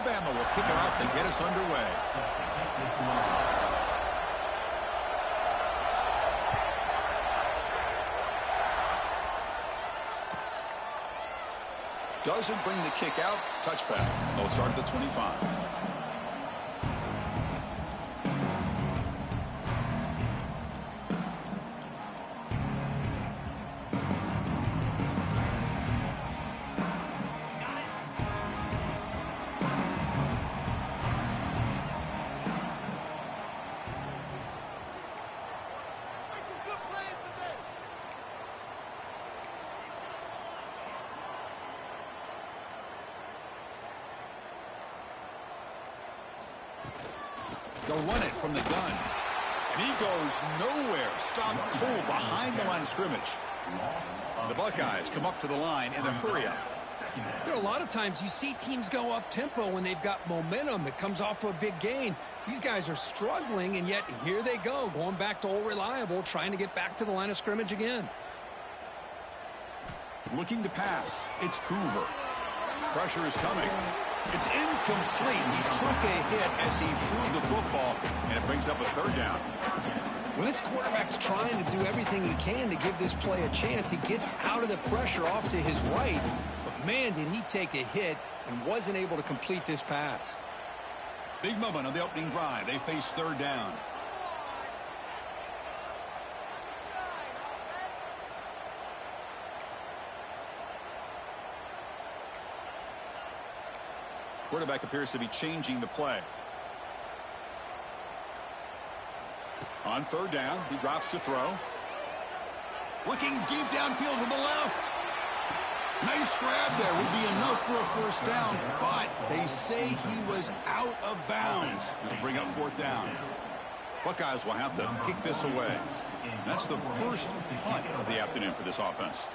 Alabama will kick it off to get us underway. Doesn't bring the kick out. Touchback. They'll start at the 25. They'll run it from the gun. And he goes nowhere. Stopped cold behind the line of scrimmage. The Buckeyes come up to the line in the hurry-up. You know, a lot of times you see teams go up-tempo when they've got momentum. It comes off to a big gain. These guys are struggling, and yet here they go, going back to old reliable, trying to get back to the line of scrimmage again. Looking to pass. It's Hoover. Pressure is coming. It's incomplete. He took a hit as he threw the football, and it brings up a third down. When this quarterback's trying to do everything he can to give this play a chance, he gets out of the pressure off to his right. But, man, did he take a hit and wasn't able to complete this pass. Big moment on the opening drive. They face third down. Quarterback appears to be changing the play. On third down, he drops to throw. Looking deep downfield to the left. Nice grab there. Would be enough for a first down, but they say he was out of bounds. It'll bring up fourth down. Buckeyes will have to kick this away. That's the first punt of the afternoon for this offense.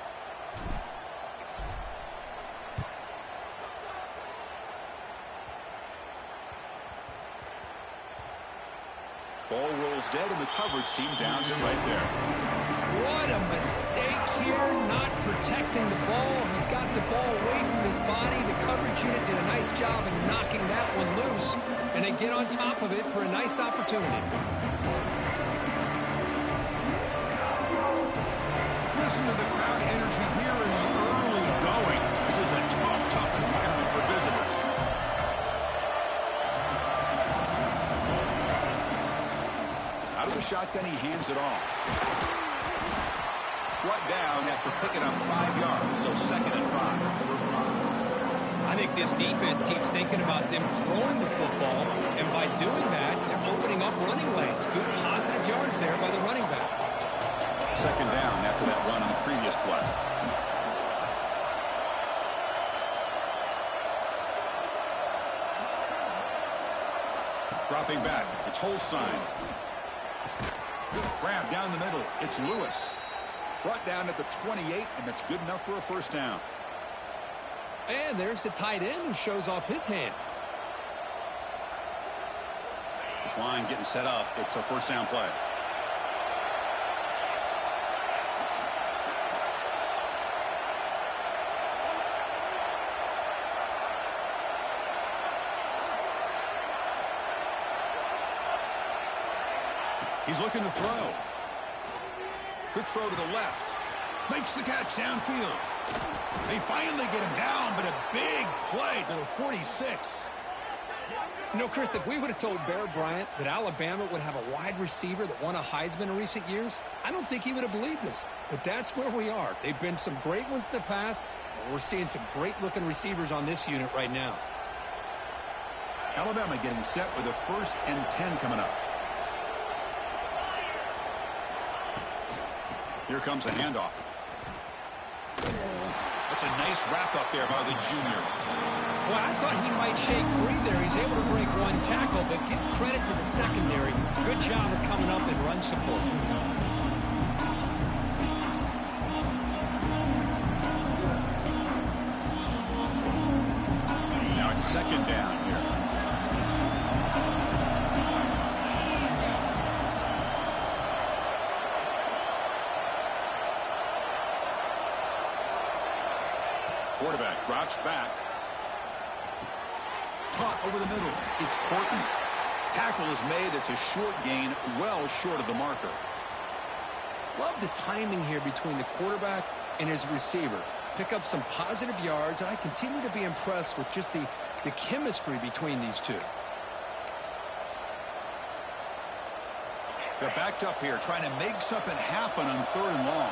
Ball rolls dead, and the coverage team downs it right there. What a mistake here, not protecting the ball. He got the ball away from his body. The coverage unit did a nice job in knocking that one loose, and they get on top of it for a nice opportunity. Listen to the crowd energy here in the early going. This is a tough environment for visitors. Out of the shotgun, he hands it off. Brought down after picking up 5 yards, so 2nd and 5. I think this defense keeps thinking about them throwing the football, and by doing that, they're opening up running lanes. Good positive yards there by the running back. 2nd down after that run on the previous play. Dropping back, it's Holstein. Grab down the middle. It's Lewis. Brought down at the 28, and that's good enough for a first down. And there's the tight end who shows off his hands. This line getting set up. It's a first down play. He's looking to throw. Quick throw to the left. Makes the catch downfield. They finally get him down, but a big play to the 46. You know, Chris, if we would have told Bear Bryant that Alabama would have a wide receiver that won a Heisman in recent years, I don't think he would have believed us. But that's where we are. They've been some great ones in the past, and we're seeing some great-looking receivers on this unit right now. Alabama getting set with a 1st and 10 coming up. Here comes a handoff. That's a nice wrap-up there by the junior. Well, I thought he might shake free there. He's able to break one tackle, but give credit to the secondary. Good job of coming up and run support. Now it's 2nd down here. Quarterback drops back. punt over the middle. It's Corton. Tackle is made. It's a short gain, well short of the marker. Love the timing here between the quarterback and his receiver. Pick up some positive yards, and I continue to be impressed with just the chemistry between these two. They're backed up here, trying to make something happen on 3rd and long.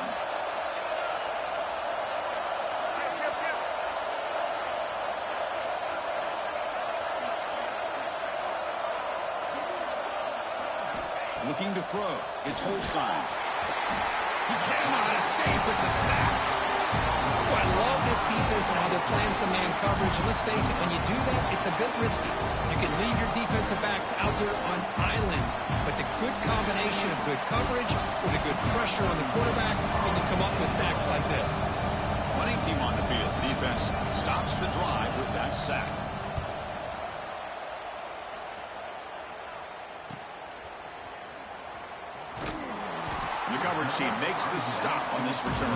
Looking to throw. It's Holstein. He cannot escape. It's a sack. Oh, I love this defense and how they're playing some man coverage. And let's face it, when you do that, it's a bit risky. You can leave your defensive backs out there on islands, but the good combination of good coverage with a good pressure on the quarterback, and you come up with sacks like this. Running team on the field. Defense stops the drive with that sack. The coverage team makes the stop on this return.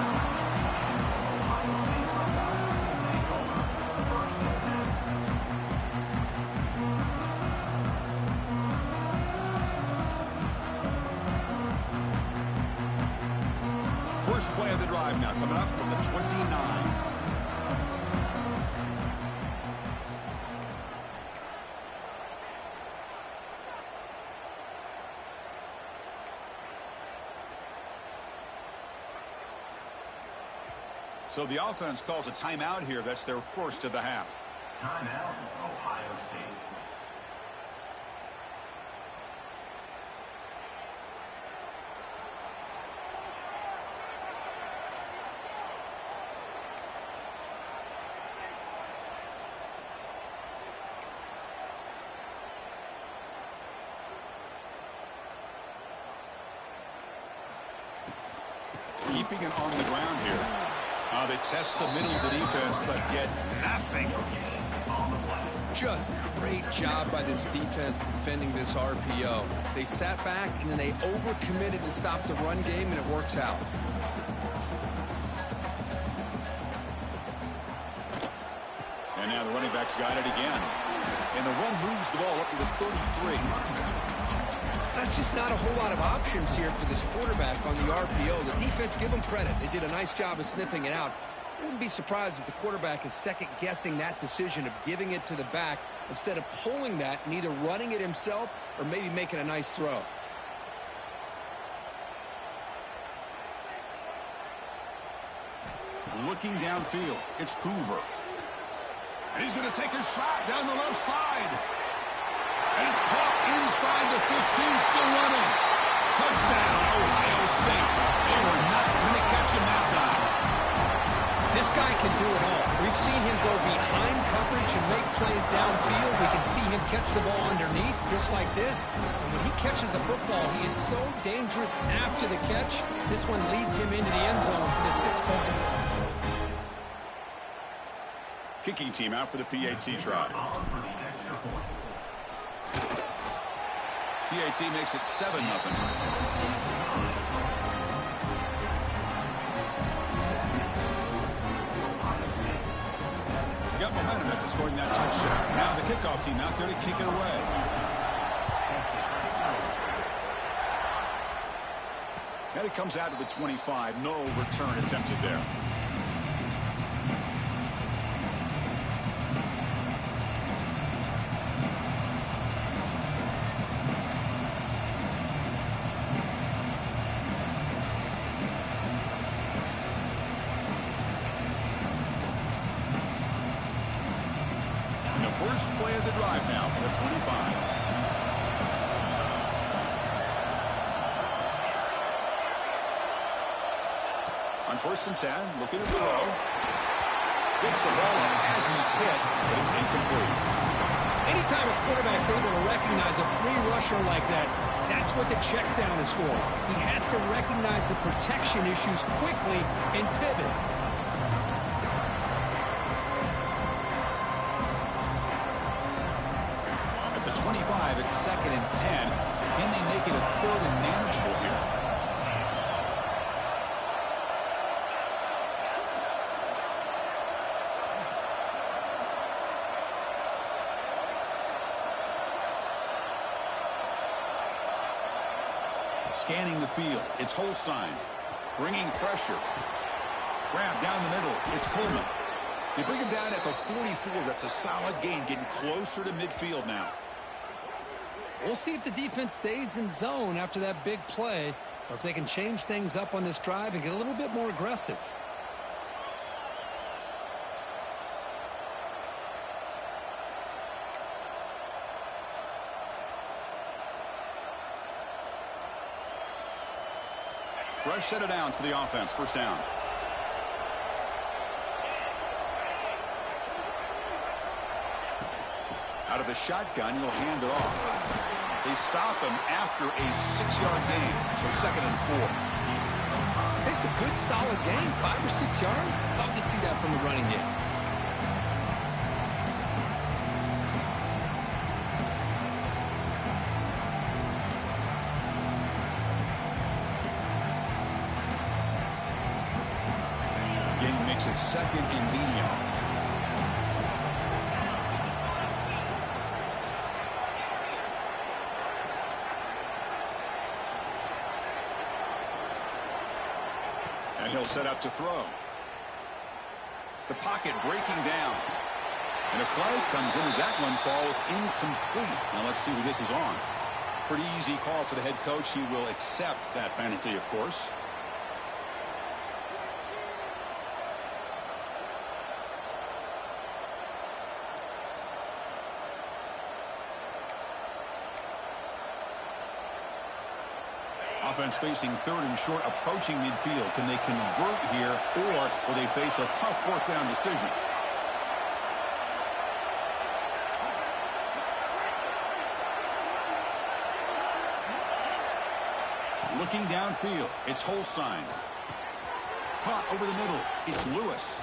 First play of the drive now coming up from the 29. So the offense calls a timeout here. That's their first of the half. Timeout, Ohio State. Keeping it on the ground here. They test the middle of the defense, but get nothing. Just great job by this defense defending this RPO. They sat back, and then they overcommitted to stop the run game, and it works out. And now the running back's got it again. And the run moves the ball up to the 33. That's just not a whole lot of options here for this quarterback on the RPO. The defense, give them credit. They did a nice job of sniffing it out. I wouldn't be surprised if the quarterback is second-guessing that decision of giving it to the back instead of pulling that and either running it himself or maybe making a nice throw. Looking downfield, it's Hoover. And he's going to take a shot down the left side. And it's caught inside the 15, still running. Touchdown, Ohio State. They were not going to catch him that time. This guy can do it all. We've seen him go behind coverage and make plays downfield. We can see him catch the ball underneath, just like this. And when he catches a football, he is so dangerous after the catch. This one leads him into the end zone for the 6 points. Kicking team out for the PAT try. PAT makes it 7-0. Got momentum after scoring that touchdown. Now the kickoff team out there to kick it away. And it comes out to the 25. No return attempted there. First play of the drive now for the 25. On 1st and 10, looking to throw. Gets the ball up as he's hit, but it's incomplete. Anytime a quarterback's able to recognize a free rusher like that, that's what the check down is for. He has to recognize the protection issues quickly and pivot. At the 25, it's 2nd and 10. Can they make it a 3rd and manageable here? Scanning the field. It's Holstein. Bringing pressure. Grab down the middle. It's Coleman. They bring him down at the 44. That's a solid gain, getting closer to midfield now. We'll see if the defense stays in zone after that big play, or if they can change things up on this drive and get a little bit more aggressive. Fresh set of downs for the offense. First down. Out of the shotgun, he'll hand it off. They stop him after a 6-yard gain, so 2nd and 4. It's a good, solid gain, 5 or 6 yards. Love to see that from the running game. Gain makes it 2nd and medium. And he'll set up to throw. The pocket breaking down. And a flag comes in as that one falls incomplete. Now let's see who this is on. Pretty easy call for the head coach. He will accept that penalty, of course. Offense facing 3rd and short, approaching midfield. Can they convert here, or will they face a tough 4th down decision? Looking downfield, it's Holstein. Caught over the middle, it's Lewis.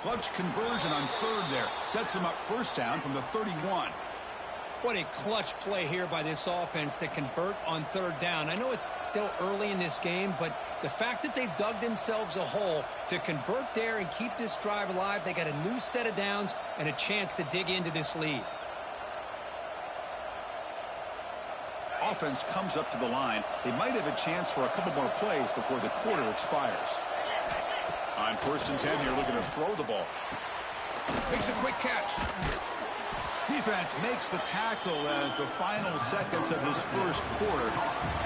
Clutch conversion on 3rd there. Sets him up first down from the 31. What a clutch play here by this offense to convert on 3rd down. I know it's still early in this game, but the fact that they've dug themselves a hole to convert there and keep this drive alive, they got a new set of downs and a chance to dig into this lead. Offense comes up to the line. They might have a chance for a couple more plays before the quarter expires. On 1st and 10 here, looking to throw the ball. Makes a quick catch. Defense makes the tackle as the final seconds of this first quarter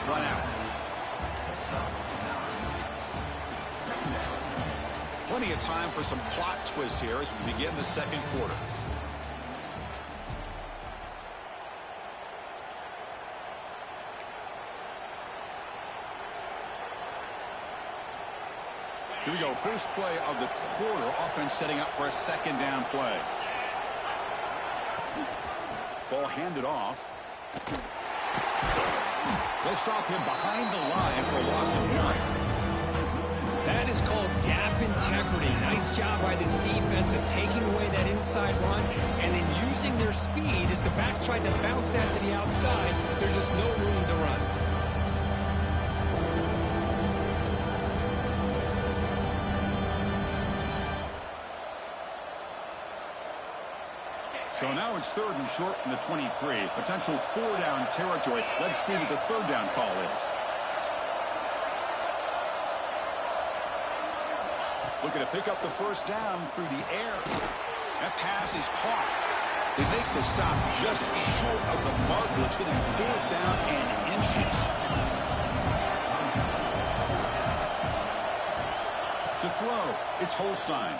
run out. Plenty of time for some plot twists here as we begin the 2nd quarter. Here we go. First play of the quarter. Offense setting up for a 2nd down play. Ball handed off. They'll stop him behind the line for a loss of 1. That is called gap integrity. Nice job by this defense of taking away that inside run and then using their speed as the back tried to bounce that to the outside. There's just no room to run. So now it's 3rd and short from the 23. Potential 4-down territory. Let's see what the 3rd down call is. Looking to pick up the first down through the air. That pass is caught. They make the stop just short of the marker. It's getting 4th down and inches. To throw, it's Holstein.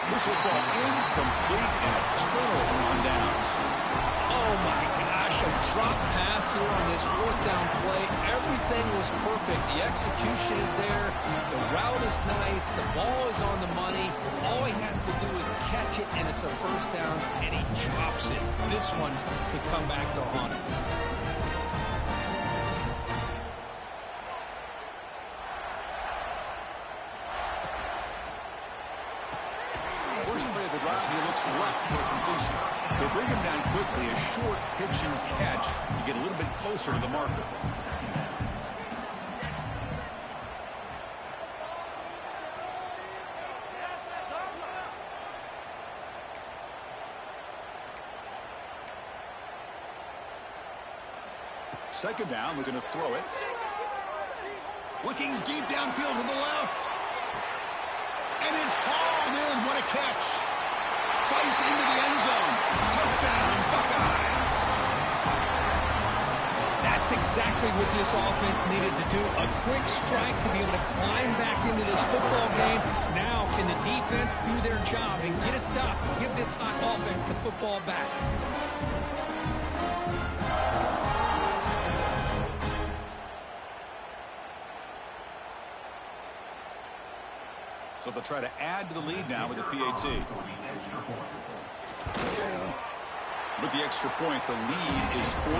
This will fall incomplete and a turnover on downs. Oh my gosh, a drop pass here on this 4th down play. Everything was perfect. The execution is there. The route is nice. The ball is on the money. All he has to do is catch it, and it's a first down, and he drops it. This one could come back to haunt him. First play of the drive, he looks left for a completion. They bring him down quickly, a short pitch and catch to get a little bit closer to the marker. Second down, looking to throw it. Looking deep downfield to the left. And it's hauled in. What a catch. Fights into the end zone. Touchdown, Buckeyes. That's exactly what this offense needed to do. A quick strike to be able to climb back into this football game. Now can the defense do their job and get a stop? Give this hot offense the football back. So they'll try to add to the lead now with the PAT. With the extra point, the lead is 14.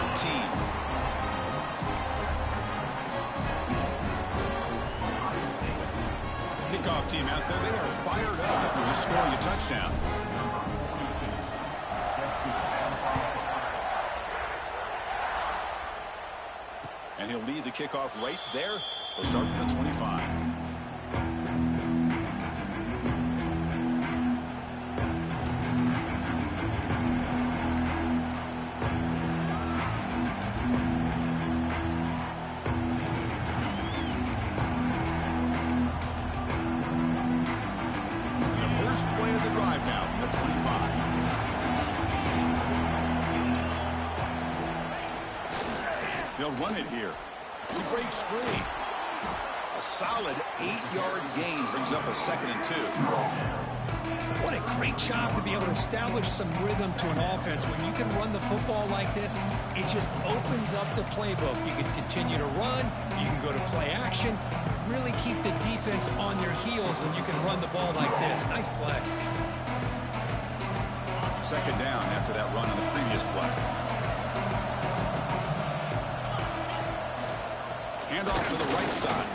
Kickoff team out there, they are fired up after just scoring a touchdown. And he'll lead the kickoff right there. They'll start from the 25. Play of the drive now from the 25. They'll run it here. He breaks free. A solid 8-yard gain brings up a 2nd and 2. What a great job to be able to establish some rhythm to an offense. When you can run the football like this, it just opens up the playbook. You can continue to run. You can go to play action. You really keep the defense on their heels when you can run the ball like this. Nice play. Second down after that run on the previous play. Handoff to the right side.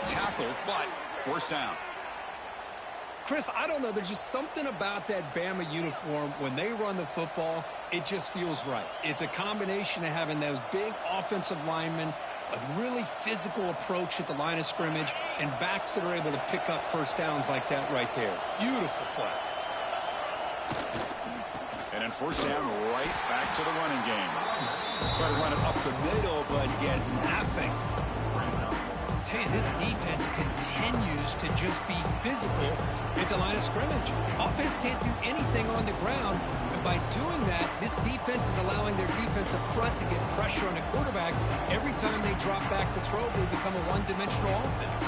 Tackle, but first down. Chris, I don't know. There's just something about that Bama uniform. When they run the football, it just feels right. It's a combination of having those big offensive linemen, a really physical approach at the line of scrimmage, and backs that are able to pick up first downs like that right there. Beautiful play. And then first down, right back to the running game. Try to run it up the middle, but get nothing. Tell you, this defense continues to just be physical at the line of scrimmage. Offense can't do anything on the ground, and by doing that, this defense is allowing their defensive front to get pressure on the quarterback. Every time they drop back to throw, they become a one-dimensional offense.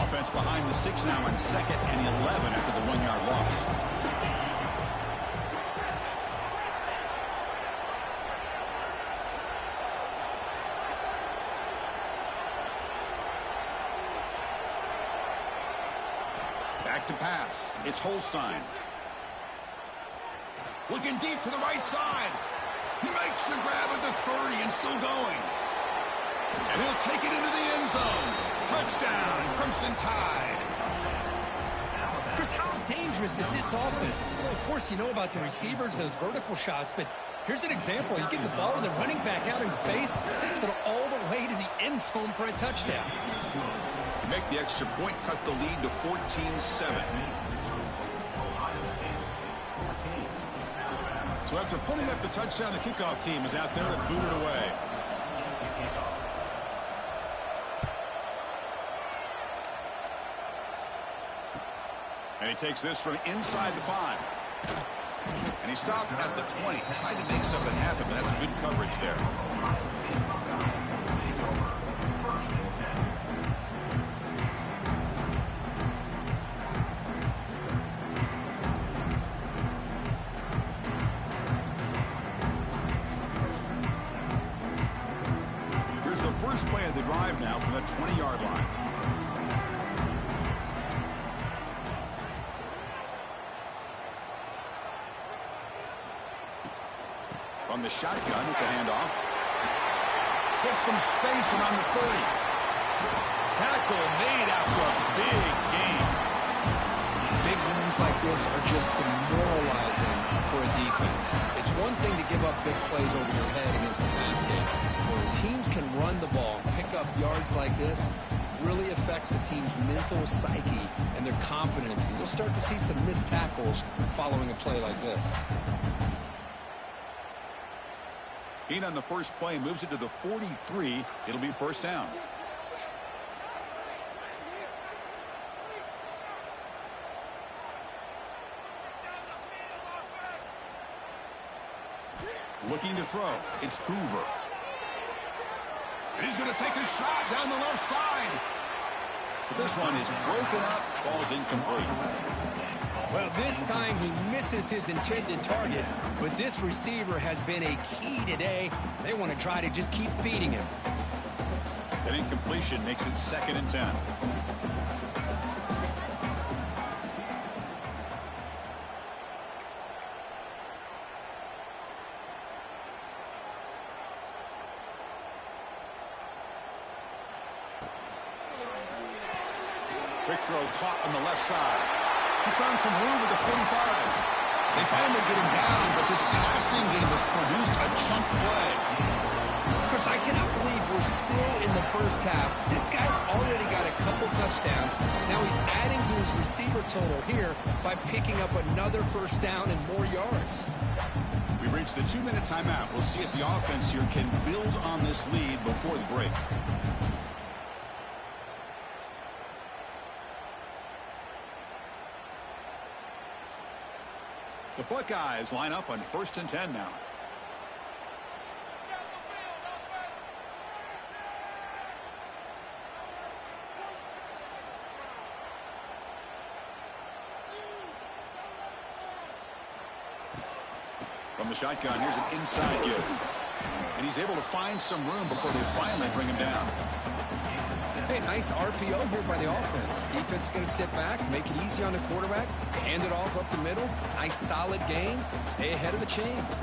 Offense behind the 6 now on 2nd and 11 after the 1-yard loss. Back to pass. It's Holstein. Looking deep to the right side. He makes the grab at the 30 and still going. And he'll take it into the end zone. Touchdown, Crimson Tide. Chris, how dangerous is this offense? Well, of course, you know about the receivers, those vertical shots, but here's an example. You get the ball to the running back out in space, takes it all the way to the end zone for a touchdown. Make the extra point, cut the lead to 14-7. So after putting up the touchdown, the kickoff team is out there to boot it away. And he takes this from inside the 5. And he stopped at the 20, trying to make something happen, but that's good coverage there. Here's the first play of the drive now from the 20-yard line. On the shotgun, it's a handoff. Gets some space around the 30. Tackle made after a big gain. Big wins like this are just demoralizing for a defense. It's one thing to give up big plays over your head against the pass game. Where teams can run the ball and pick up yards like this, really affects a team's mental psyche and their confidence. And you'll start to see some missed tackles following a play like this. Gain on the first play moves it to the 43. It'll be first down. Looking to throw. It's Hoover. And he's going to take a shot down the left side. But this one is broken up. Ball's incomplete. Well, this time he misses his intended target, but this receiver has been a key today. They want to try to just keep feeding him. That incompletion makes it 2nd and 10. Quick throw caught on the left side. He's found some room at the 45. They finally get him down, but this passing game has produced a chunk play. Chris, I cannot believe we're still in the first half. This guy's already got a couple touchdowns. Now he's adding to his receiver total here by picking up another first down and more yards. We've reached the 2-minute timeout. We'll see if the offense here can build on this lead before the break. The Buckeyes line up on 1st and 10 now. From the shotgun, here's an inside give. And he's able to find some room before they finally bring him down. Hey, nice RPO here by the offense. Defense is going to sit back, make it easy on the quarterback, hand it off up the middle. Nice solid gain. Stay ahead of the chains.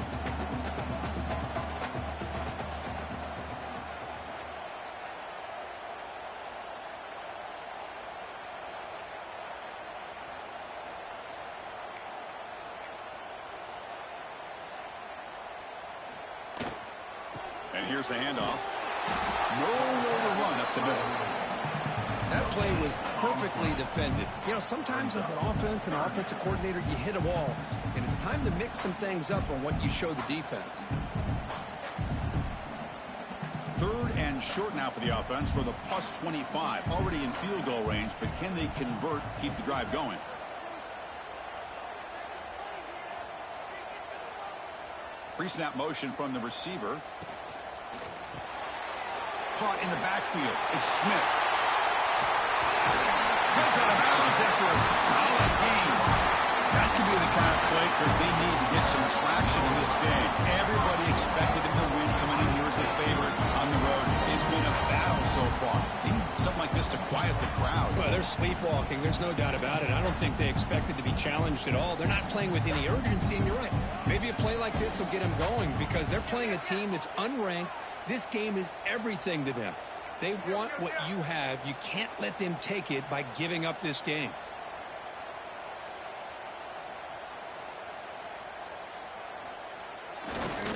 And here's the handoff. Nowhere to run up the middle. That play was perfectly defended. You know, sometimes as an offense and offensive coordinator, you hit a wall, and it's time to mix some things up on what you show the defense. 3rd and short now for the offense for the +25. Already in field goal range, but can they convert, keep the drive going? Pre-snap motion from the receiver. Caught in the backfield. It's Smith. Goes out of bounds after a solid game. That could be the kind of play that they need to get some traction in this game. Everybody expected them to win, coming in here as the favorite on the road. It's been a battle so far. They need something like this to quiet the crowd. Well, they're sleepwalking. There's no doubt about it. I don't think they expected to be challenged at all. They're not playing with any urgency, and you're right. Maybe a play like this will get them going because they're playing a team that's unranked. This game is everything to them. They want what you have. You can't let them take it by giving up this game.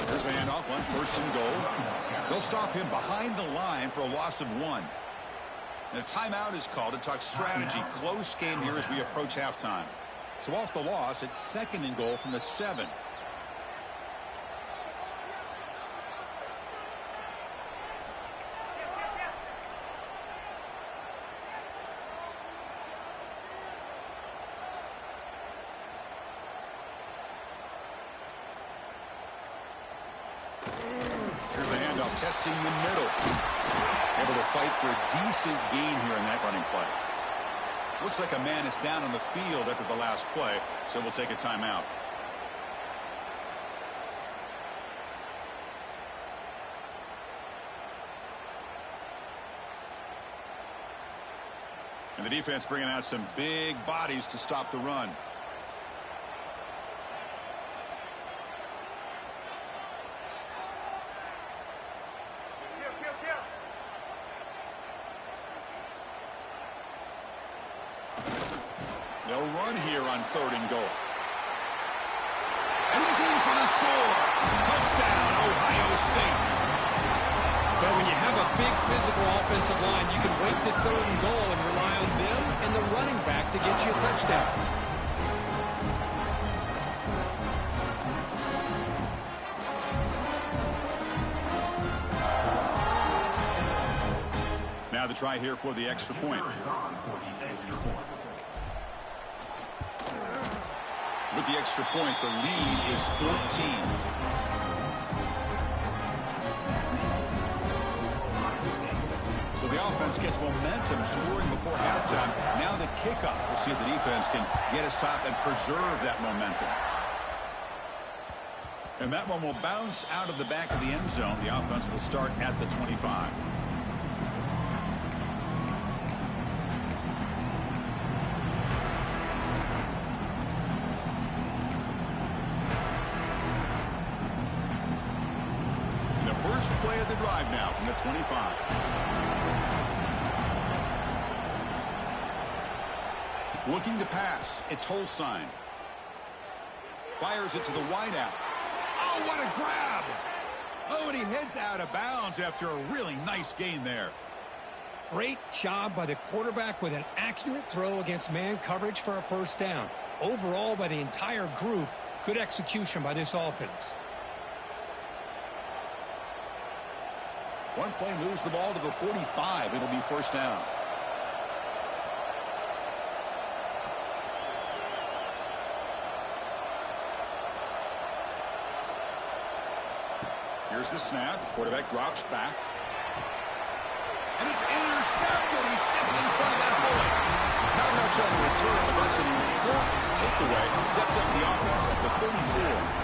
Here's the handoff on 1st and goal. They'll stop him behind the line for a loss of 1. And a timeout is called to talk strategy. Close game here as we approach halftime. So off the loss, it's 2nd and goal from the 7. Here's the handoff, testing the middle. Able to fight for a decent gain here in that running play. Looks like a man is down on the field after the last play, so we'll take a timeout. And the defense bringing out some big bodies to stop the run. They'll run here on 3rd and goal. And he's in for the score. Touchdown, Ohio State. Well, when you have a big physical offensive line, you can wait to third and goal and rely on them and the running back to get you a touchdown. Now the try here for the extra point. With the extra point, the lead is 14. So the offense gets momentum scoring before halftime. Now the kickoff. We'll see if the defense can get us top and preserve that momentum. And that one will bounce out of the back of the end zone. The offense will start at the 25. First play of the drive now from the 25. Looking to pass. It's Holstein. Fires it to the wideout. Oh, what a grab! Oh, and he heads out of bounds after a really nice gain there. Great job by the quarterback with an accurate throw against man coverage for a first down. Overall, by the entire group, good execution by this offense. One play moves the ball to the 45. It'll be first down. Here's the snap. Quarterback drops back. And it's intercepted. He's stepping in front of that bullet. Not much on the return, but that's an important takeaway. Sets up the offense at the 34.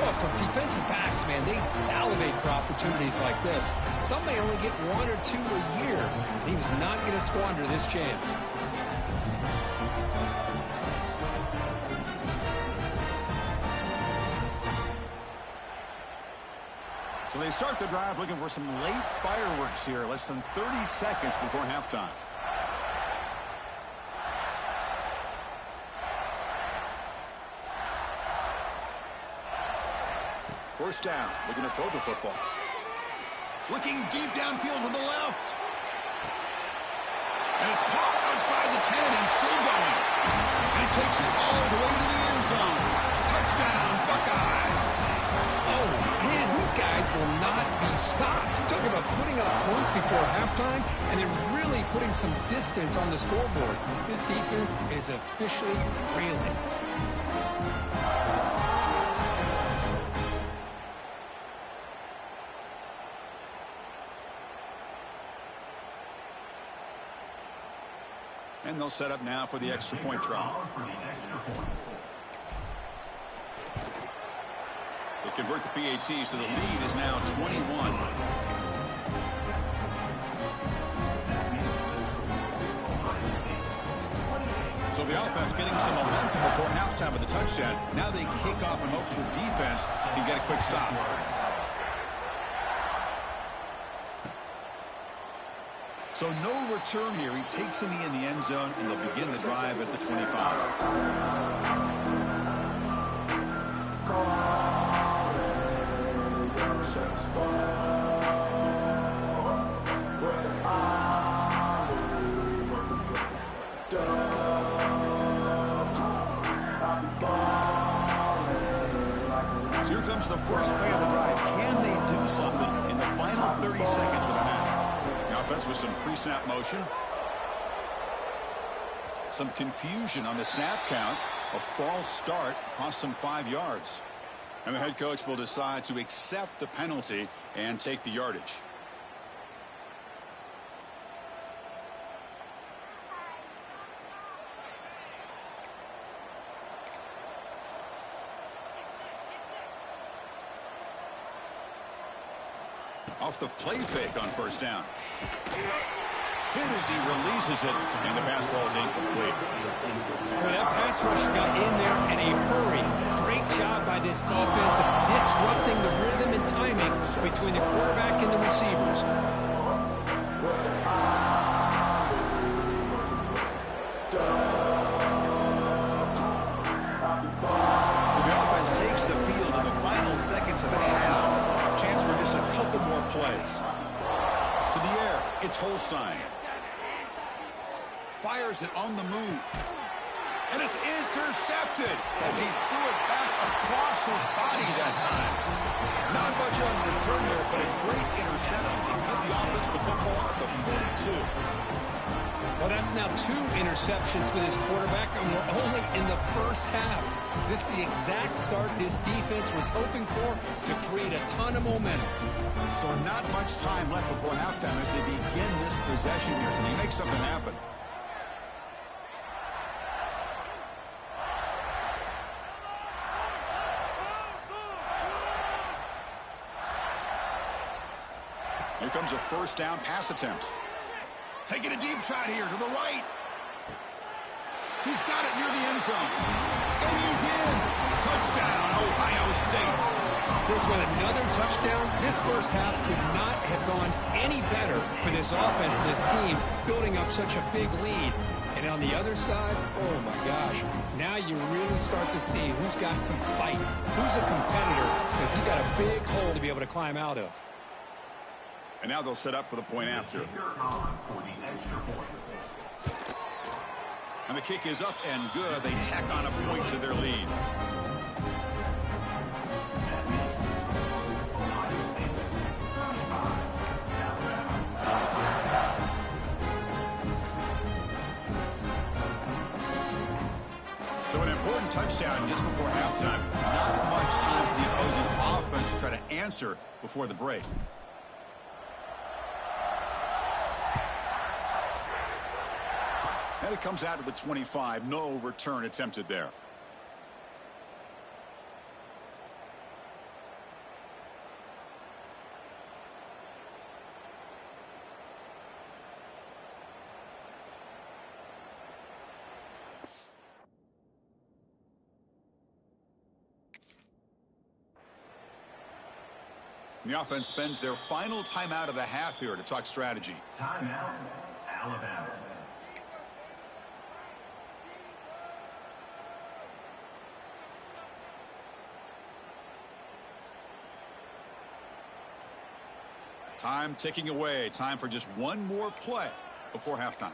Well, for defensive backs, man, they salivate for opportunities like this. Some may only get one or two a year. And he was not going to squander this chance. So they start the drive looking for some late fireworks here. Less than 30 seconds before halftime. First down, looking to throw the football. Looking deep downfield to the left. And it's caught outside the 10 and still going. And he takes it all the way to the end zone. Touchdown, Buckeyes. Oh, man, these guys will not be stopped. You're talking about putting up points before halftime and then really putting some distance on the scoreboard. This defense is officially reeling. And they'll set up now for the extra point try. They convert the PAT, so the lead is now 21. So the offense getting some momentum before halftime with the touchdown. Now they kick off in hopes the defense can get a quick stop. So no return here. He takes him in the end zone, and they'll begin the drive at the 25. So here comes the first play of the drive. Can they do something in the final 30 seconds of the half? The offense with some pre-snap motion. Some confusion on the snap count. A false start cost them 5 yards. And the head coach will decide to accept the penalty and take the yardage. Off the play fake on first down. Hit as he releases it, and the pass ball is incomplete. Well, that pass rush got in there in a hurry. Great job by this defense of disrupting the rhythm and timing between the quarterback and the receivers. So the offense takes the field in the final seconds of the half. Chance for just a couple more plays. To the air, it's Holstein. Fires it on the move. And it's intercepted as he threw it back across his body that time. Not much on return there, but a great interception to give the offense the football at the 42. Well, that's now 2 interceptions for this quarterback, and we're only in the first half. This is the exact start this defense was hoping for to create a ton of momentum. So not much time left before halftime as they begin this possession here. Can you make something happen? Here comes a first down pass attempt. Taking a deep shot here to the right. He's got it near the end zone. And he's in. Touchdown, Ohio State. Chris, with another touchdown, this first half could not have gone any better for this offense and this team, building up such a big lead. And on the other side, oh my gosh, now you really start to see who's got some fight, who's a competitor, because he's got a big hole to be able to climb out of. And now they'll set up for the point after. And the kick is up and good. They tack on a point to their lead. So an important touchdown just before halftime. Not much time for the opposing offense to try to answer before the break. And it comes out of the 25. No return attempted there. The offense spends their final timeout of the half here to talk strategy. Timeout, Alabama. Time ticking away. Time for just one more play before halftime.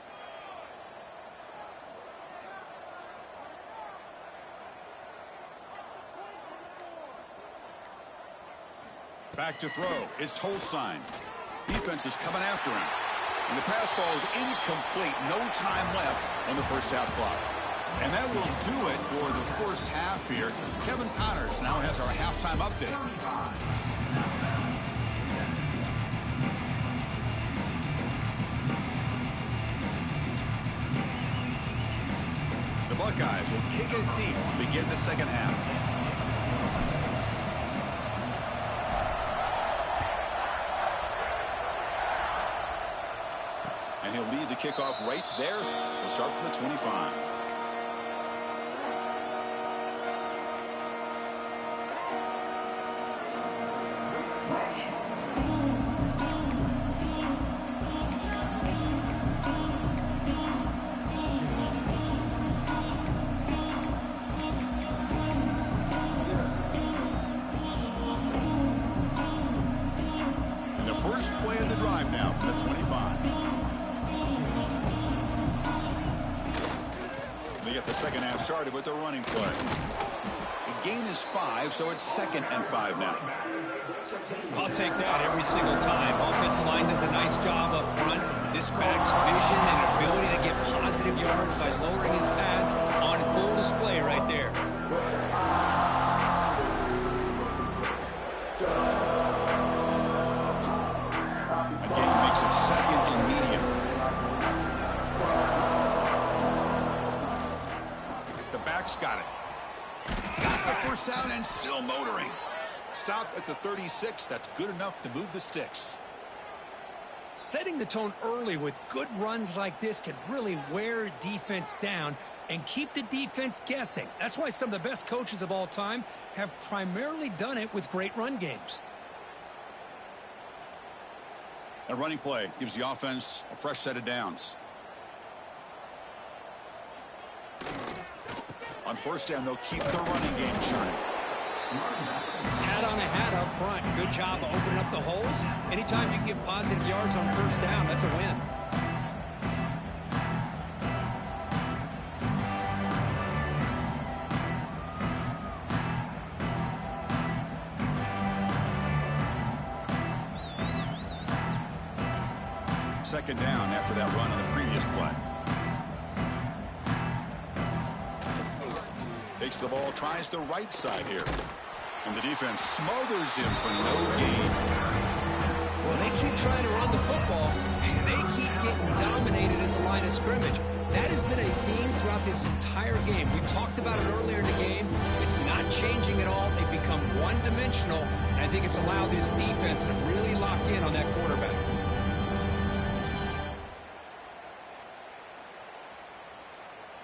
Back to throw. It's Holstein. Defense is coming after him. And the pass falls incomplete. No time left on the first half clock. And that will do it for the first half here. Kevin Connors now has our halftime update. The Buckeyes will kick it deep to begin the second half. And he'll lead the kickoff right there to start from the 25. And the first play of the drive now from the 25. They get the second half started with a running play. The gain is 5, so it's 2nd and 5 now. I'll take that every single time. Offensive line does a nice job up front. This back's vision and ability to get positive yards by lowering his pads on full display right there. Again, makes it 2nd and medium. The back's got it. Got the first down and still motoring. Stop at the 36. That's good enough to move the sticks. Setting the tone early with good runs like this can really wear defense down and keep the defense guessing. That's why some of the best coaches of all time have primarily done it with great run games. A running play gives the offense a fresh set of downs. On first down, they'll keep the running game churning. Hat on a hat up front. Good job of opening up the holes. Anytime you can get positive yards on first down, that's a win. Second down after that run on the previous play. Takes the ball, tries the right side here. And the defense smothers him for no gain. Well, they keep trying to run the football, and they keep getting dominated at the line of scrimmage. That has been a theme throughout this entire game. We've talked about it earlier in the game. It's not changing at all. They've become one-dimensional, and I think it's allowed this defense to really lock in on that quarterback.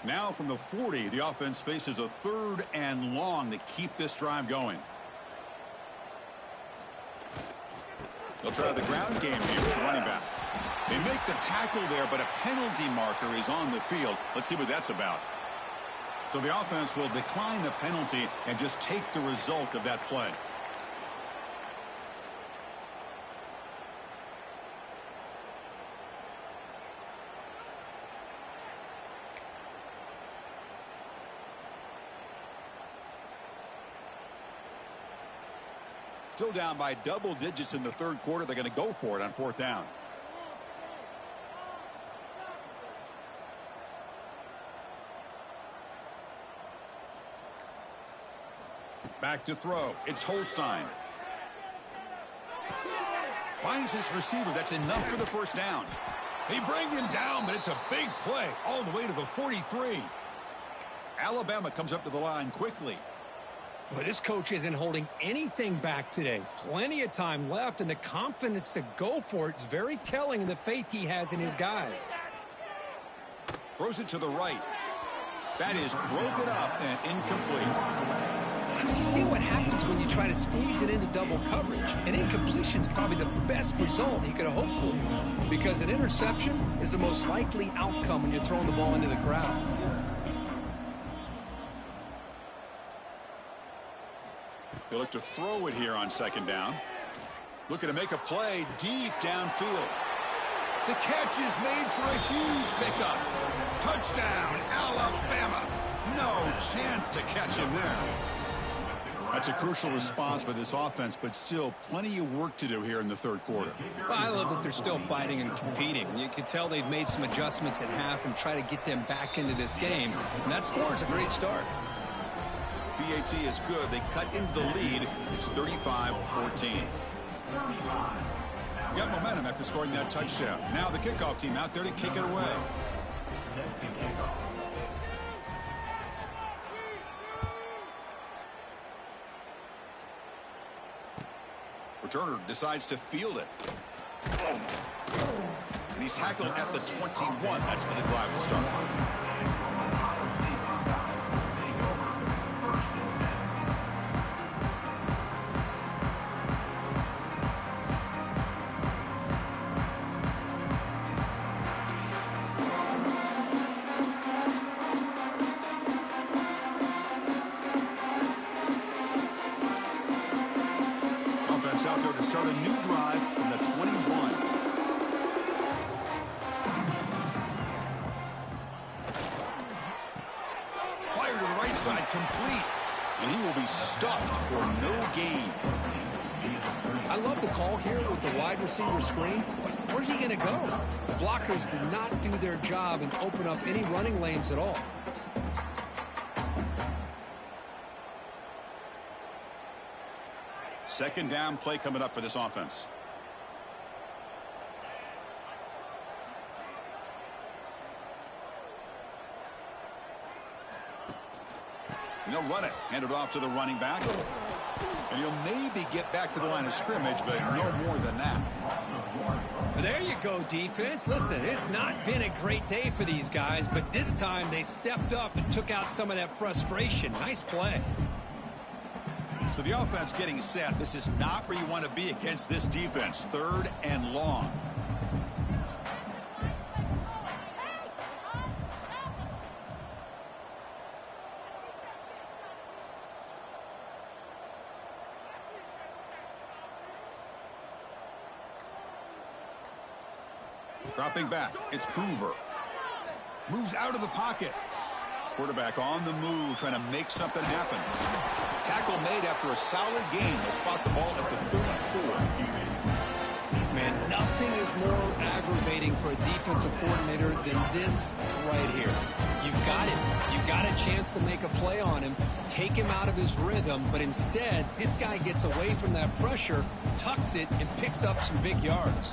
Now from the 40, the offense faces a third and long to keep this drive going. They'll try the ground game here with the running back. They make the tackle there, but a penalty marker is on the field. Let's see what that's about. So the offense will decline the penalty and just take the result of that play. Still down by double digits in the third quarter. They're going to go for it on fourth down. Back to throw. It's Holstein. Finds his receiver. That's enough for the first down. They bring him down, but it's a big play all the way to the 43. Alabama comes up to the line quickly. Well, this coach isn't holding anything back today. Plenty of time left, and the confidence to go for it is very telling in the faith he has in his guys. Throws it to the right. That is broken up and incomplete. Chris, you see what happens when you try to squeeze it into double coverage. An incompletion is probably the best result you could have hoped for, because an interception is the most likely outcome when you're throwing the ball into the crowd. They look to throw it here on second down. Looking to make a play deep downfield. The catch is made for a huge pickup. Touchdown, Alabama. No chance to catch him there. That's a crucial response by this offense, but still plenty of work to do here in the third quarter. Well, I love that they're still fighting and competing. You can tell they've made some adjustments at half and try to get them back into this game. And that score is a great start. PAT is good. They cut into the lead. It's 35-14. Got momentum after scoring that touchdown. Now the kickoff team out there to kick it away. Returner decides to field it. And he's tackled at the 21. That's where the drive will start. Out there to start a new drive from the 21. Fire to the right side, complete. And he will be stuffed for no gain. I love the call here with the wide receiver screen, but where's he going to go? The blockers do not do their job and open up any running lanes at all. Second down play coming up for this offense. And they'll run it. Hand it off to the running back. And he'll maybe get back to the line of scrimmage, but no more than that. There you go, defense. Listen, it's not been a great day for these guys, but this time they stepped up and took out some of that frustration. Nice play. So the offense getting set. This is not where you want to be against this defense. Third and long. Dropping back, it's Hoover. Moves out of the pocket. Quarterback on the move, trying to make something happen. Tackle made after a solid gain. They spot the ball at the 34. Man, nothing is more aggravating for a defensive coordinator than this right here. You've got him. You've got a chance to make a play on him, take him out of his rhythm, but instead, this guy gets away from that pressure, tucks it, and picks up some big yards.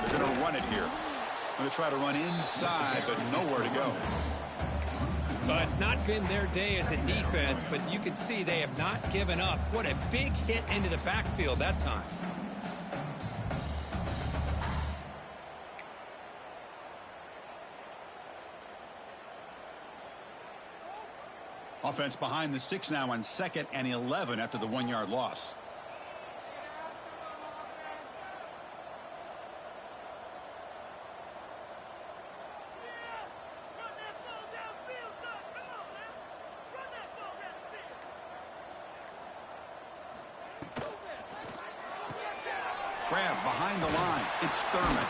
They're going to run it here. Going to try to run inside, but nowhere to go. Well, it's not been their day as a defense, but you can see they have not given up. What a big hit into the backfield that time. Offense behind the 6 now on 2nd and 11 after the 1-yard loss. Grab behind the line. It's Thurman.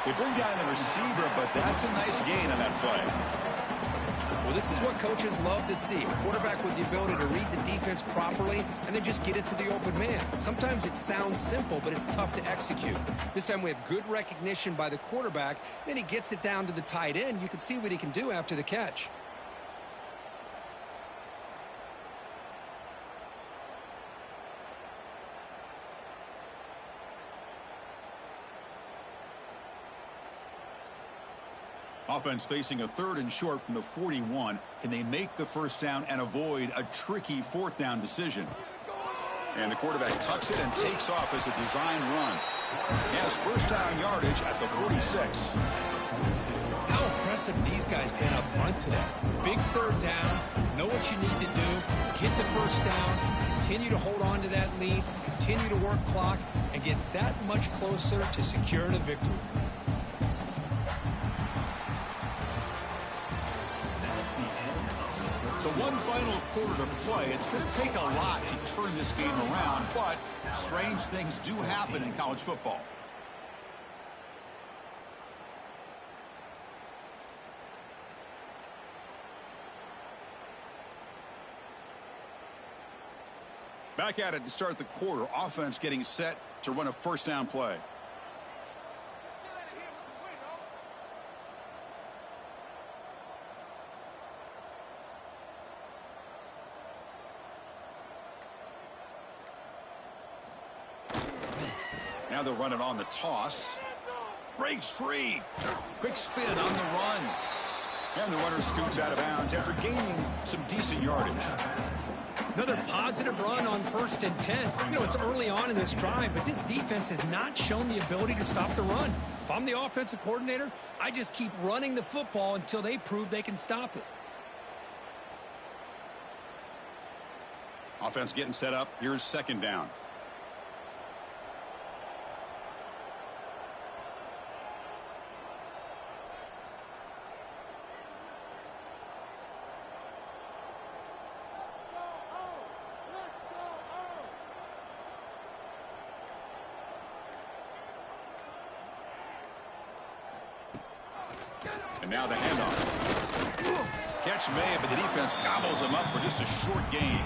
They bring down the receiver, but that's a nice gain on that play. Well, this is what coaches love to see. A quarterback with the ability to read the defense properly and then just get it to the open man. Sometimes it sounds simple, but it's tough to execute. This time we have good recognition by the quarterback. Then he gets it down to the tight end. You can see what he can do after the catch. Offense facing a 3rd and short from the 41. Can they make the first down and avoid a tricky 4th down decision? And the quarterback tucks it and takes off as a design run. He has first down yardage at the 46. How impressive these guys been up front today. Big 3rd down. Know what you need to do. Get the first down. Continue to hold on to that lead. Continue to work clock and get that much closer to securing a victory. So one final quarter to play. It's going to take a lot to turn this game around, but strange things do happen in college football. Back at it to start the quarter. Offense getting set to run a first down play. Now they'll run it on the toss. Breaks free. Quick spin on the run. And the runner scoots out of bounds after gaining some decent yardage. Another positive run on 1st and 10. You know, it's early on in this drive, but this defense has not shown the ability to stop the run. If I'm the offensive coordinator, I just keep running the football until they prove they can stop it. Offense getting set up. Here's 2nd down. And now the handoff. Catch made, but the defense gobbles him up for just a short gain.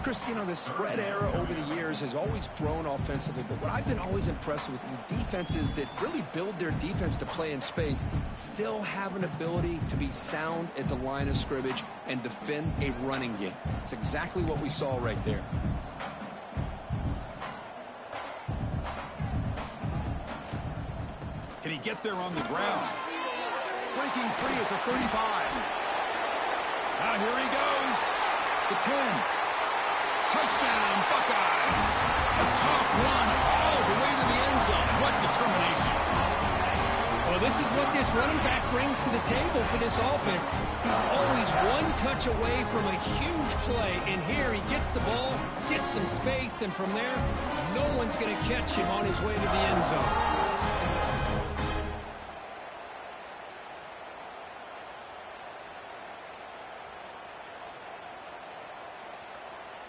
Chris, you know, the spread era over the years has always grown offensively, but what I've been always impressed with the defenses that really build their defense to play in space still have an ability to be sound at the line of scrimmage and defend a running game. It's exactly what we saw right there. Can he get there on the ground? Breaking free at the 35. Now here he goes. The 10. Touchdown, Buckeyes. A tough run all the way to the end zone. What determination. Well, Well, this is what this running back brings to the table for this offense. He's always one touch away from a huge play. And here he gets the ball, gets some space, and from there, no one's going to catch him on his way to the end zone.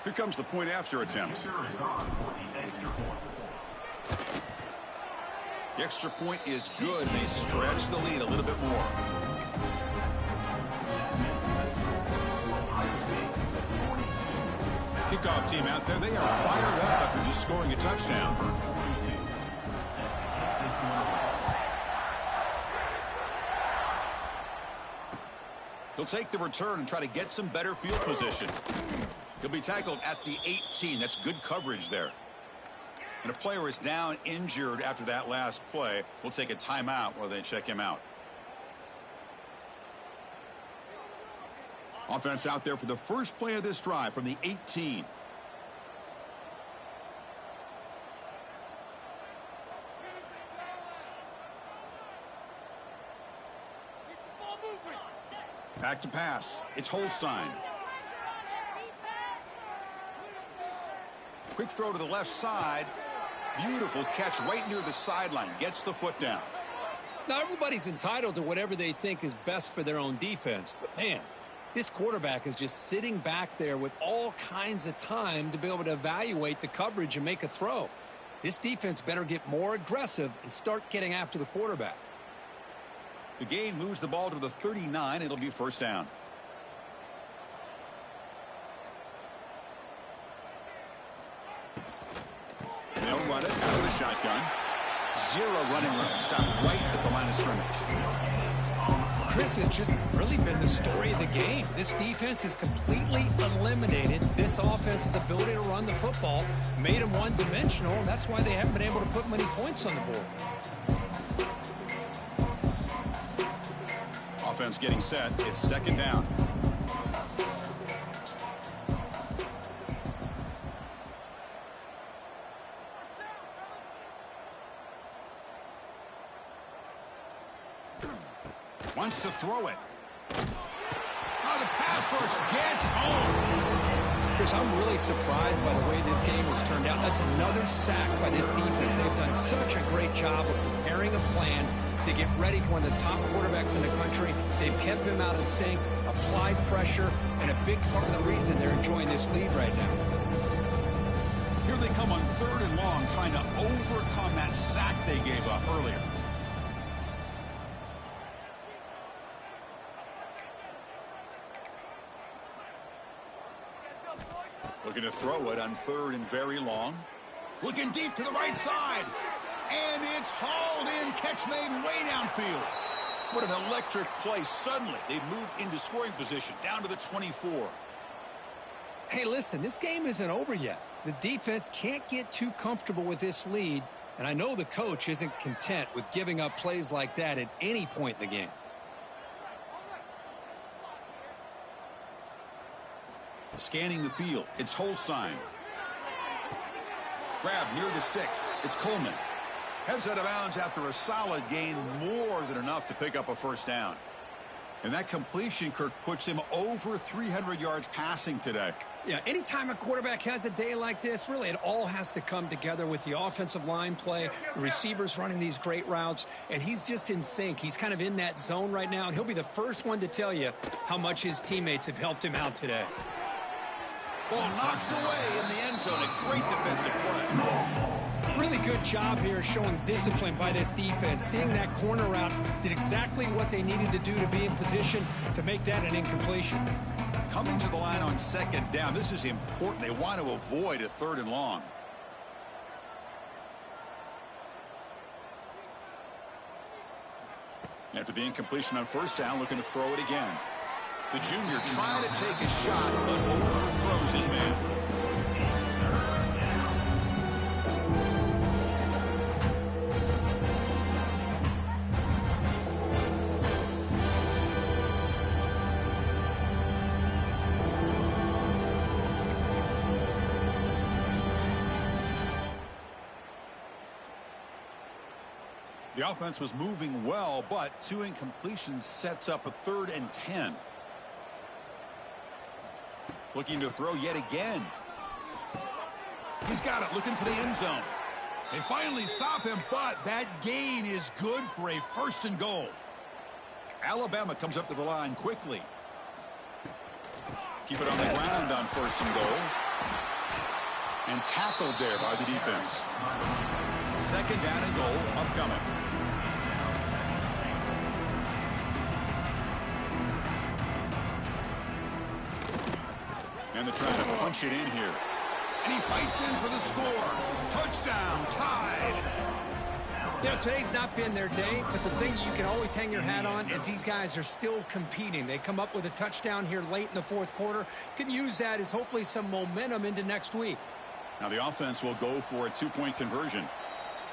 Here comes the point after attempt. The extra point is good. They stretch the lead a little bit more. Kickoff team out there, they are fired up after just scoring a touchdown. He'll take the return and try to get some better field position. He'll be tackled at the 18. That's good coverage there. And a player is down injured after that last play. We'll take a timeout while they check him out. Offense out there for the first play of this drive from the 18. Back to pass. It's Holstein. Quick throw to the left side. Beautiful catch right near the sideline. Gets the foot down. Now, everybody's entitled to whatever they think is best for their own defense. But, man, this quarterback is just sitting back there with all kinds of time to be able to evaluate the coverage and make a throw. This defense better get more aggressive and start getting after the quarterback. The game moves the ball to the 39. It'll be first down. They'll run it out of the shotgun. Zero running room. Stop right at the line of scrimmage. Chris has just really been the story of the game. This defense has completely eliminated this offense's ability to run the football, made them one-dimensional, and that's why they haven't been able to put many points on the board. Offense getting set. It's second down. Wants to throw it. Oh, the pass rush gets home. Chris, I'm really surprised by the way this game has turned out. That's another sack by this defense. They've done such a great job of preparing a plan to get ready for one of the top quarterbacks in the country. They've kept him out of sync, applied pressure, and a big part of the reason they're enjoying this lead right now. Here they come on 3rd and long, trying to overcome that sack they gave up earlier. Looking to throw it on 3rd and very long. Looking deep to the right side. And it's hauled in. Catch made way downfield. What an electric play. Suddenly, they've moved into scoring position, down to the 24. Hey, listen, this game isn't over yet. The defense can't get too comfortable with this lead, and I know the coach isn't content with giving up plays like that at any point in the game. Scanning the field. It's Holstein. Grab near the sticks. It's Coleman. Heads out of bounds after a solid gain, more than enough to pick up a first down. And that completion, Kirk, puts him over 300 yards passing today. Yeah, anytime a quarterback has a day like this, really it all has to come together with the offensive line play, the receivers running these great routes, and he's just in sync. He's kind of in that zone right now, and he'll be the first one to tell you how much his teammates have helped him out today. Ball knocked away in the end zone. A great defensive play. Really good job here showing discipline by this defense. Seeing that corner route did exactly what they needed to do to be in position to make that an incompletion. Coming to the line on 2nd down. This is important. They want to avoid a 3rd and long. After the incompletion on 1st down, looking to throw it again. The junior trying to take a shot, but overthrows his man. The offense was moving well, but 2 incompletions sets up a 3rd and 10. Looking to throw yet again. He's got it, looking for the end zone. They finally stop him, but that gain is good for a 1st and goal. Alabama comes up to the line quickly. Keep it on the ground on 1st and goal. And tackled there by the defense. 2nd down and goal upcoming. And they're trying to punch it in here. And he fights in for the score. Touchdown, tied. You know, today's not been their day, but the thing you can always hang your hat on is these guys are still competing. They come up with a touchdown here late in the 4th quarter. Can use that as hopefully some momentum into next week. Now the offense will go for a 2-point conversion.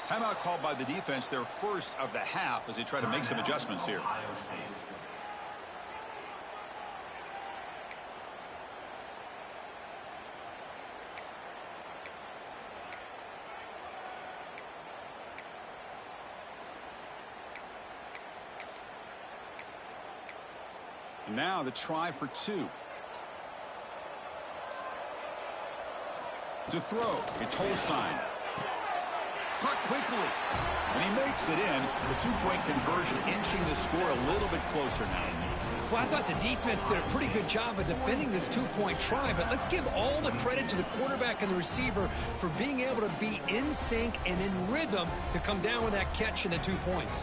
Timeout called by the defense, their 1st of the half, as they try to make some adjustments here. And now the try for 2. To throw, it's Holstein. Caught quickly. And he makes it in. The 2-point conversion inching the score a little bit closer now. Well, I thought the defense did a pretty good job of defending this 2-point try, but let's give all the credit to the quarterback and the receiver for being able to be in sync and in rhythm to come down with that catch and the 2 points.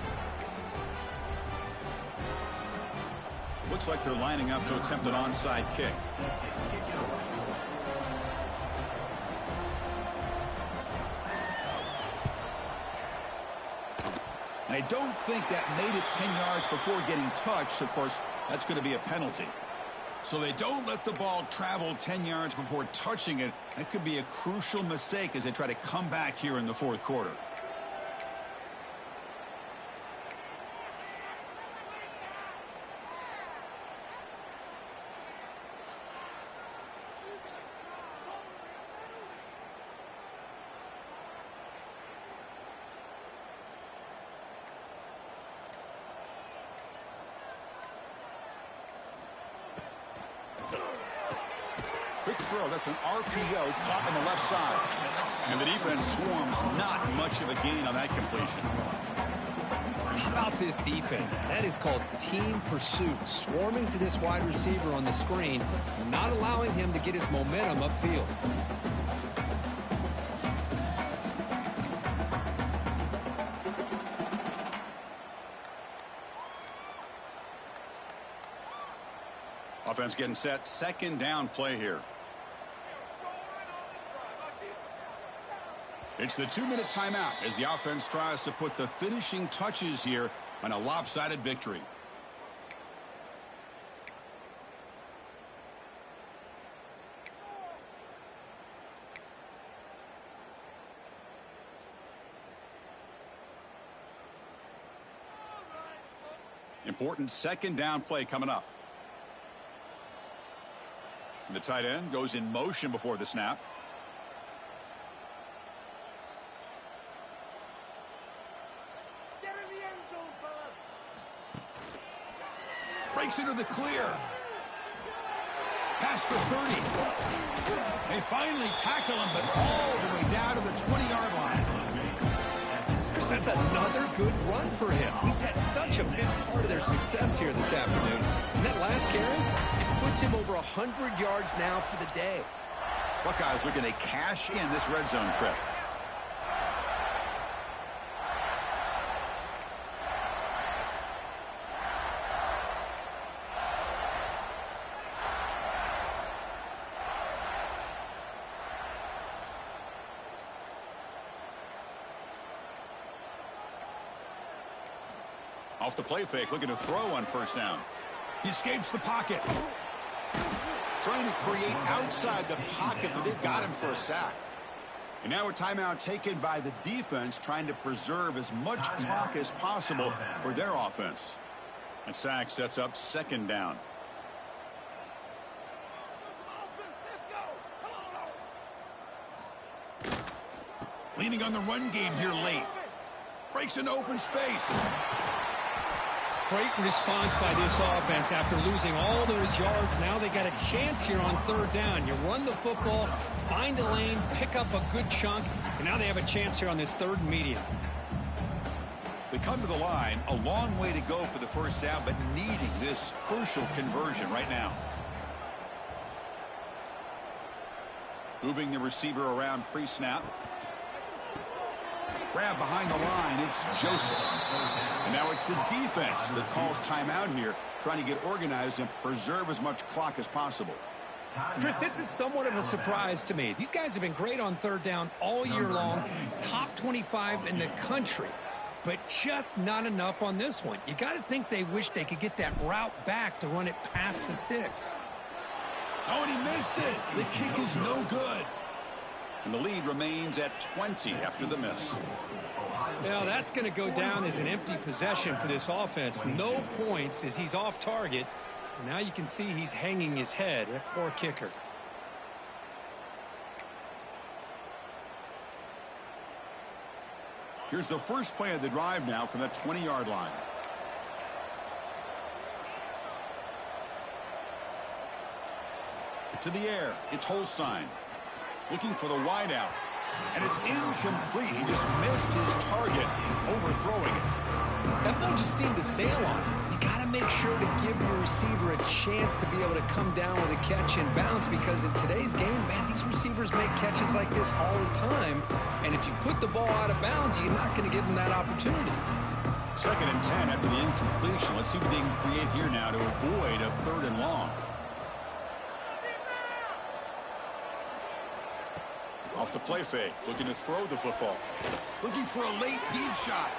Looks like they're lining up to attempt an onside kick. I don't think that made it 10 yards before getting touched. Of course, that's going to be a penalty. So they don't let the ball travel 10 yards before touching it. That could be a crucial mistake as they try to come back here in the 4th quarter. Quick throw. That's an RPO caught on the left side. And the defense swarms. Not much of a gain on that completion. How about this defense? That is called team pursuit. Swarming to this wide receiver on the screen, not allowing him to get his momentum upfield. Offense getting set. 2nd down play here. It's the 2-minute timeout as the offense tries to put the finishing touches here on a lopsided victory. Important 2nd down play coming up. And the tight end goes in motion before the snap. Breaks into the clear. Past the 30. They finally tackle him, but all the way down to the 20-yard line. Chris, that's another good run for him. He's had such a big part of their success here this afternoon. And that last carry, it puts him over 100 yards now for the day. Buckeyes looking to cash in this red zone trip. Off the play fake, looking to throw on 1st down. He escapes the pocket. Trying to create outside the pocket, but they've got him for a sack. And now a timeout taken by the defense, trying to preserve as much clock as possible for their offense. And sack sets up 2nd down. Leaning on the run game here late. Breaks into open space. Great response by this offense after losing all those yards. Now they got a chance here on third down. You run the football, find a lane, pick up a good chunk, and now they have a chance here on this third and medium. They come to the line, a long way to go for the first down, but needing this crucial conversion right now. Moving the receiver around pre-snap. Grab behind the line, it's Joseph. And now it's the defense that calls timeout here, trying to get organized and preserve as much clock as possible. Chris, this is somewhat of a surprise to me. These guys have been great on third down all year long, top 25 in the country, but just not enough on this one. You got to think they wish they could get that route back to run it past the sticks. Oh, and he missed it. The kick is no good. And the lead remains at 20 after the miss. Now, that's going to go down as an empty possession for this offense. No points as he's off target. And now you can see he's hanging his head. That poor kicker. Here's the first play of the drive now from the 20-yard line. To the air, it's Holstein. Looking for the wideout. And it's incomplete. He just missed his target, overthrowing it. That ball just seemed to sail on him. You got to make sure to give your receiver a chance to be able to come down with a catch and bounce, because in today's game, man, these receivers make catches like this all the time. And if you put the ball out of bounds, you're not going to give them that opportunity. 2nd and 10 after the incompletion. Let's see what they can create here now to avoid a 3rd and long. Off the play fake, looking to throw the football. Looking for a late deep shot.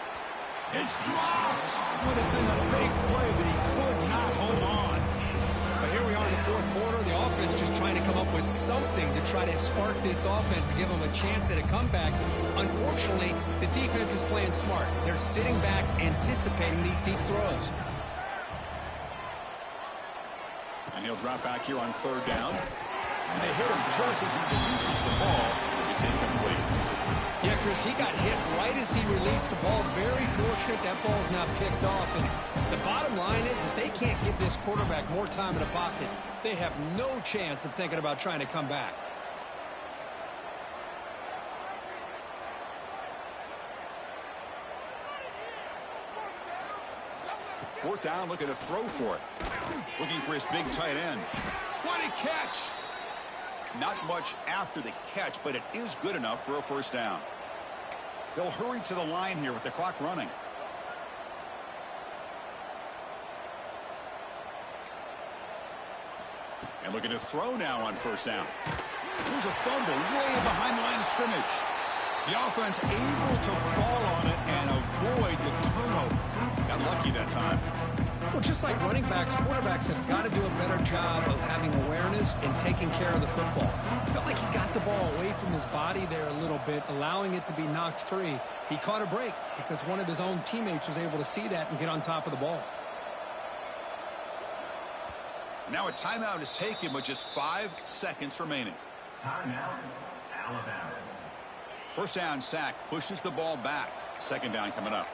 It's dropped. Would have been a big play, but he could not hold on. But here we are in the fourth quarter. The offense just trying to come up with something to try to spark this offense to give them a chance at a comeback. Unfortunately, the defense is playing smart. They're sitting back, anticipating these deep throws. And he'll drop back here on 3rd down. And they hit him just as he releases the ball. It's incomplete. Yeah, Chris, he got hit right as he released the ball. Very fortunate that ball's not picked off. And the bottom line is that they can't give this quarterback more time in the pocket. They have no chance of thinking about trying to come back. Fourth down, looking to throw for it. Looking for his big tight end. What a catch! Not much after the catch, but it is good enough for a first down. They'll hurry to the line here with the clock running. And looking to throw now on first down. There's a fumble way behind the line of scrimmage. The offense able to fall on it and avoid the turnover. Got lucky that time. Well, just like running backs, quarterbacks have got to do a better job of having awareness and taking care of the football. I felt like he got the ball away from his body there a little bit, allowing it to be knocked free. He caught a break because one of his own teammates was able to see that and get on top of the ball. Now a timeout is taken with just 5 seconds remaining. Timeout, Alabama. First down sack pushes the ball back. 2nd down coming up.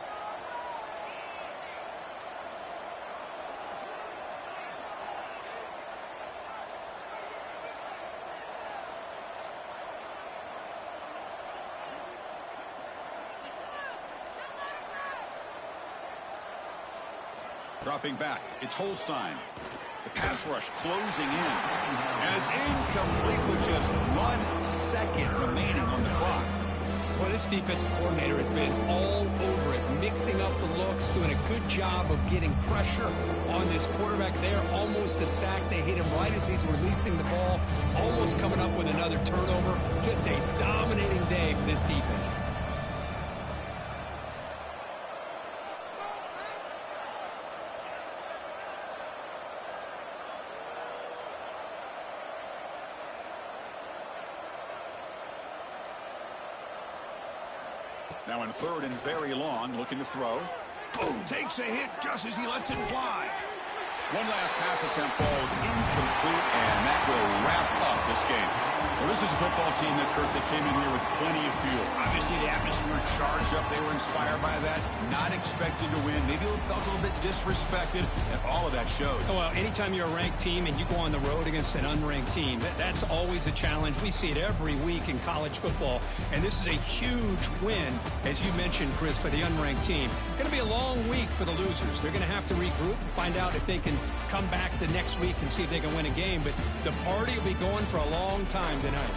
Dropping back, it's Holstein. The pass rush closing in. And it's incomplete with just 1 second remaining on the clock. Well, this defensive coordinator has been all over it, mixing up the looks, doing a good job of getting pressure on this quarterback there. Almost a sack. They hit him right as he's releasing the ball, almost coming up with another turnover. Just a dominating day for this defense. Now in 3rd and very long, looking to throw. Boom, takes a hit just as he lets it fly. One last pass attempt, ball is incomplete, and that will wrap up this game. Well, this is a football team that, Kirk, that came in here with plenty of fuel. Obviously, the atmosphere charged up. They were inspired by that. Not expected to win. Maybe felt a little bit disrespected, and all of that showed. Well, anytime you're a ranked team and you go on the road against an unranked team, that's always a challenge. We see it every week in college football, and this is a huge win, as you mentioned, Chris, for the unranked team. Going to be a long week for the losers. They're going to have to regroup and find out if they can come back the next week and see if they can win a game. But the party will be going for a long time tonight.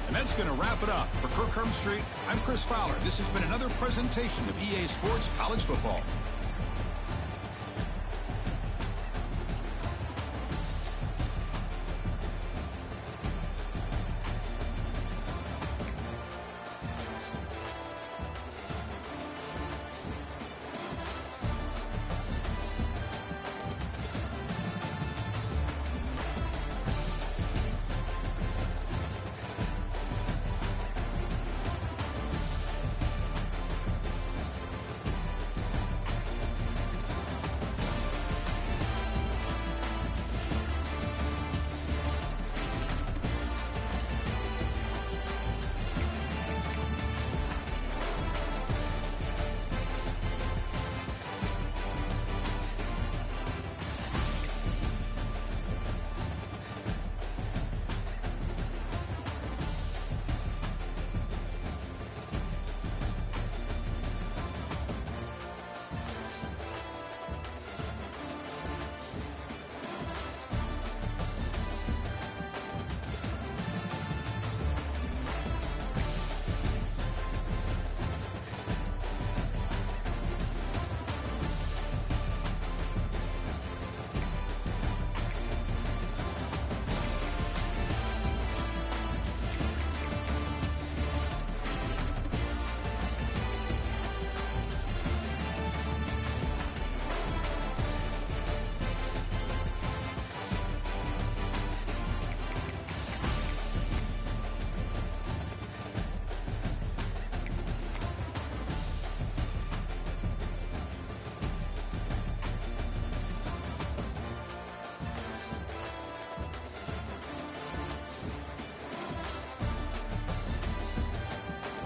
And that's going to wrap it up. For Kirk Street, I'm Chris Fowler. This has been another presentation of EA Sports College Football.